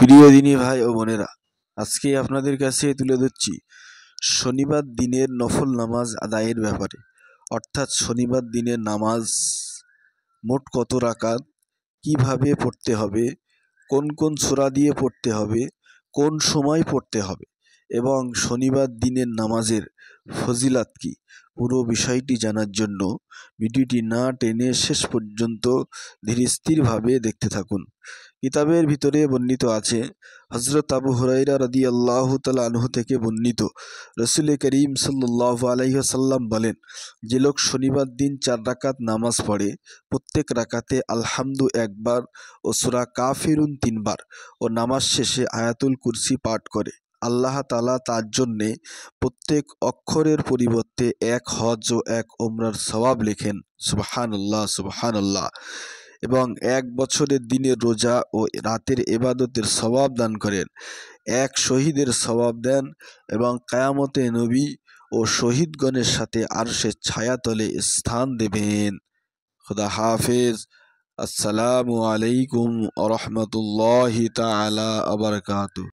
প্রিয় দিনী ভাই ও বোনেরা, আজকে আপনাদের কাছে তুলে ধরছি শনিবার দিনের নফল নামাজ আদায়ের ব্যাপারে। অর্থাৎ শনিবার দিনের নামাজ মোট কত রাকাত, কিভাবে পড়তে হবে, কোন কোন সূরা দিয়ে পড়তে হবে, কোন সময় পড়তে হবে এবং শনিবার দিনের নামাজের ফজিলাত কি, পুরো বিষয়টি জানার জন্য ভিডিওটি না টেনে শেষ পর্যন্ত ধীরস্থিরভাবে দেখতে থাকুন। কিতাবের ভিতরে বর্ণিত আছে, হযরত আবু হুরায়রা রাদিয়াল্লাহু তাআলা আনহু থেকে বর্ণিত, রাসূল করিম সাল্লাল্লাহু আলাইহি ওয়াসাল্লাম বলেন, যে লোক শনিবার দিন 4 রাকাত নামাজ পড়ে, প্রত্যেক রাকাতে আলহামদু একবার ও সূরা কাফিরুন 3 বার ও নামাজ শেষে আয়াতুল কুরসি পাঠ করে, আল্লাহ তাআলা তার জন্যে প্রত্যেক অক্ষরের পরিবর্তে 1 হজ ও 1 উমরার সওয়াব লেখেন। সুবহানাল্লাহ, সুবহানাল্লাহ। এবং 1 বছরের দিনের রোজা ও রাতের ইবাদতের সওয়াব দান করেন, 1 শহীদের সওয়াব দেন এবং কিয়ামতে নবী ও শহীদগণের সাথে আরশের ছায়াতলে স্থান দেবেন। খুদা হাফেজ। আসসালামু আলাইকুম ওয়া রাহমাতুল্লাহি তাআলা ওয়া বারাকাতুহু।